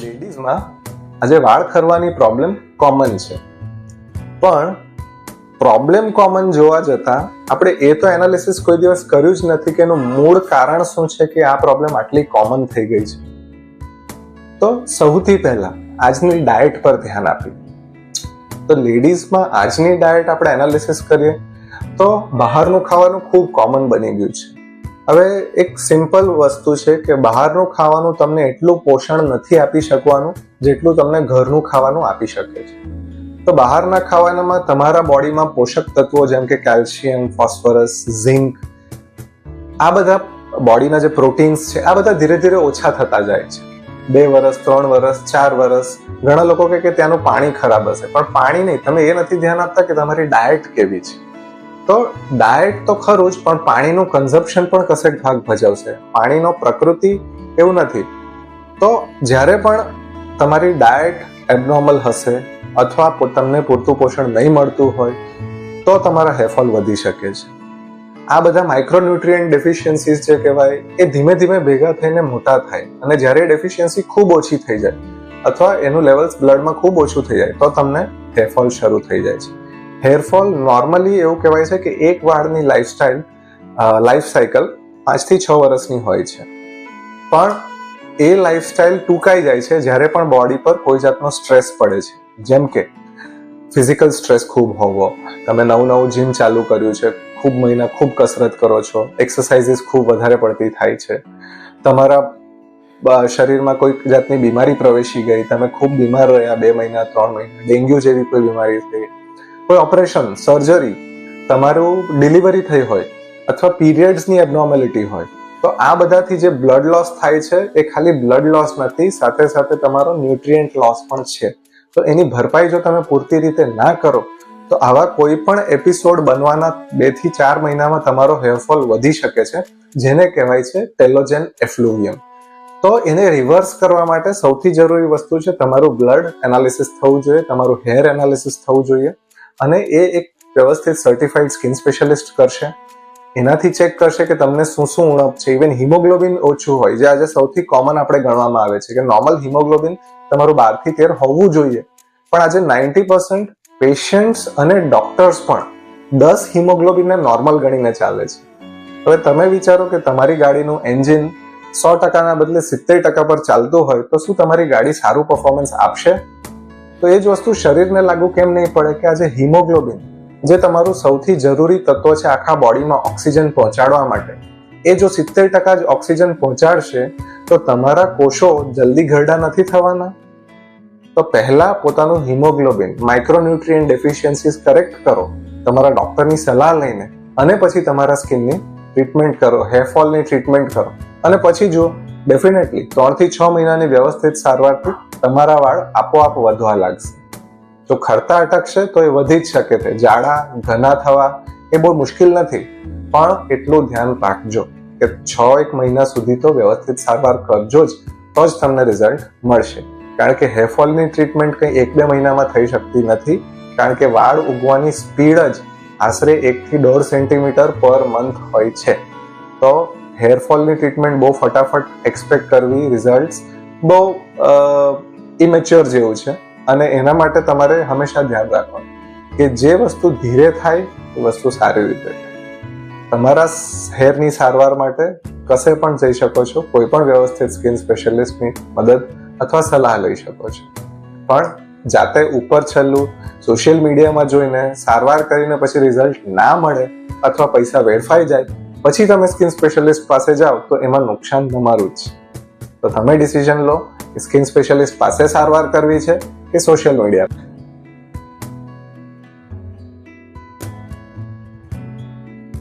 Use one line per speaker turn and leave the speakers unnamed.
લેડીઝમાં આજે વાળ ખરવાની problem common છે, પણ પ્રોબ્લેમ કોમન જોવા જતા આપણે એ તો એનાલિસિસ કોઈ દિવસ કર્યું જ નથી કે એનું મૂળ કારણ શું છે કે આ પ્રોબ્લેમ આટલી કોમન થઈ ગઈ છે. તો સૌથી પહેલા આજની ડાયટ પર ધ્યાન આપ્યું. તો લેડીઝમાં આજની ડાયટ આપણે એનાલિસિસ કરીએ તો બહારનું ખાવાનું ખૂબ કોમન બની ગયું છે. હવે એક સિમ્પલ વસ્તુ છે કે બહારનું ખાવાનું તમને એટલું પોષણ નથી આપી શકવાનું જેટલું તમને ઘરનું ખાવાનું આપી શકે છે. તો બહારના ખાવાનામાં તમારા બોડીમાં પોષક તત્વો જેમ કે કેલ્શિયમ, ફોસ્ફરસ, ઝિંક, આ બધા બોડીના જે પ્રોટીન્સ છે આ બધા ધીરે ધીરે ઓછા થતા જાય છે. 2 વર્ષ, 3 વર્ષ, 4 વર્ષ. ઘણા લોકો કહે કે ત્યાંનું પાણી ખરાબ હશે, પણ પાણી નહીં. તમે એ નથી ધ્યાન આપતા કે તમારી ડાયટ કેવી છે. તો ડાયટ તો ખરું જ, પણ પાણીનું કન્ઝપ્શન પણ કશેક ભાગ ભજવશે. પાણીનો પ્રકૃતિ એવું નથી. તો જ્યારે પણ તમારી ડાયટ એબનોર્મલ હશે અથવા તમને પૂરતું પોષણ નહીં મળતું હોય તો તમારા હેરફોલ વધી શકે છે. આ બધા માઇક્રોન્યુટ્રિયન્ટ ડેફિશિયન્સીસ જે કહેવાય એ ધીમે ધીમે ભેગા થઈને મોટા થાય, અને જ્યારે ડેફિશિયન્સી ખૂબ ઓછી થઈ જાય અથવા એનું લેવલ્સ બ્લડમાં ખૂબ ઓછું થઈ જાય તો તમને હેરફોલ શરૂ થઈ જાય છે. હેરફોલ નોર્મલી એવું કહેવાય છે કે એક વાળની લાઈફ સાયકલ 5 થી 6 વર્ષની હોય છે, પણ એ લાઈફસ્ટાઈલ ટૂંકાઈ જાય છે જ્યારે પણ બોડી પર કોઈ જાતનો સ્ટ્રેસ પડે છે. જેમ કે ફિઝિકલ સ્ટ્રેસ ખૂબ હોવો, તમે નવું જીમ ચાલુ કર્યું છે, ખૂબ મહિના ખૂબ કસરત કરો છો, એક્સરસાઇઝીસ ખૂબ વધારે પડતી થાય છે, તમારા શરીરમાં કોઈ જાતની બીમારી પ્રવેશી ગઈ, તમે ખૂબ બીમાર રહ્યા 2 મહિના 3 મહિના, ડેન્ગ્યુ જેવી કોઈ બીમારી થઈ, કોઈ ઓપરેશન, સર્જરી, તમારું ડિલિવરી થઈ હોય અથવા પીરિયડ્સની એબનોર્મેલિટી હોય, તો આ બધાથી જે બ્લડ લોસ થાય છે એ ખાલી બ્લડ લોસ નથી, સાથે સાથે તમારો ન્યુટ્રિયન્ટ લોસ પણ છે. તો એની ભરપાઈ જો તમે પૂરતી રીતે ના કરો તો આવા કોઈ પણ એપિસોડ બનવાના 2 થી 4 મહિનામાં તમારો હેરફોલ વધી શકે છે, જેને કહેવાય છે ટેલોજેન એફ્લુવિયમ. તો એને રિવર્સ કરવા માટે સૌથી જરૂરી વસ્તુ છે તમારું બ્લડ એનાલિસિસ થવું જોઈએ, તમારું હેર એનાલિસિસ થવું જોઈએ, અને એ એક વ્યવસ્થિત સર્ટિફાઈડ સ્કિન સ્પેશિયાલિસ્ટ કરશે. એનાથી ચેક કરશે કે તમને શું ઉણપ છે. ઇવન હિમોગ્લોબિન ઓછું હોય, જે આજે સૌથી કોમન આપણે ગણવામાં આવે છે કે નોર્મલ હિમોગ્લોબિન તમારું 12 થી 13 હોવું જોઈએ, પણ આજે 90% પેશન્ટ્સ અને ડોક્ટર્સ પણ 10 હિમોગ્લોબિનને નોર્મલ ગણીને ચાલે છે. હવે તમે વિચારો કે તમારી ગાડીનું એન્જિન 100%ના બદલે 70% પર ચાલતું હોય તો શું તમારી ગાડી સારું પરફોર્મન્સ આપશે? તો એ જ વસ્તુ શરીરને લાગુ કેમ નહીં પડે કે આજે હિમોગ્લોબિન જે તમારું સૌથી જરૂરી તત્વ છે આખા બોડીમાં ઓક્સિજન પહોંચાડવા માટે, એ જો 70% જ ઓક્સિજન પહોંચાડશે તો તમારા કોષો જલ્દી ઘરડા નથી થવાના. તો પહેલા પોતાનું હિમોગ્લોબિન, માઇક્રોન્યુટ્રિયન્ટ ડેફિશિયન્સીસ કરેક્ટ કરો તમારા ડોક્ટરની સલાહ લઈને, અને પછી તમારા સ્કિનની ટ્રીટમેન્ટ કરો, હેરફોલની ટ્રીટમેન્ટ કરો, અને પછી જુઓ ડેફિનેટલી 3 થી 6 મહિનાની વ્યવસ્થિત સારવારથી તમારા વાળ આપોઆપ વધવા લાગશે. જો ખરતા અટકશે તો એ વધી જ શકે છે. જાડા ઘના થવા એ બહુ મુશ્કેલ નથી, પણ એટલું ધ્યાન રાખજો કે 6-1 મહિના સુધી તો વ્યવસ્થિત સારવાર કરજો જ, તો જ તમને રિઝલ્ટ મળશે. કારણ કે હેરફોલની ટ્રીટમેન્ટ કંઈ 1-2 મહિનામાં થઈ શકતી નથી, કારણ કે વાળ ઉગવાની સ્પીડ જ આશરે 1 થી 1.5 સેન્ટીમીટર પર મંથ હોય છે. તો હેરફોલની ટ્રીટમેન્ટ બહુ ફટાફટ એક્સપેક્ટ કરવી, રિઝલ્ટ બહુ ઇમેચ્યોર જેવું છે, અને એના માટે તમારે હંમેશા ધ્યાન રાખવાનું કે જે વસ્તુ ધીરે થાય એ વસ્તુ સારી રીતે થાય. તમારા હેરની સારવાર માટે કશે પણ જઈ શકો છો, કોઈ પણ વ્યવસ્થિત સ્કિન સ્પેશિયાલિસ્ટની મદદ અથવા સલાહ લઈ શકો છો, પણ જાતે ઉપર છેલ્લું સોશિયલ મીડિયામાં જોઈને સારવાર કરીને પછી રિઝલ્ટ ના મળે અથવા પૈસા વેડફાઈ જાય પછી તમે સ્કિન સ્પેશિયાલિસ્ટ પાસે જાઓ તો એમાં નુકસાન તમારું જ છે. તો તમે ડિસિઝન લો કે સ્કિન સ્પેશિયાલિસ્ટ પાસે સારવાર કરવી છે કે સોશિયલ મીડિયા.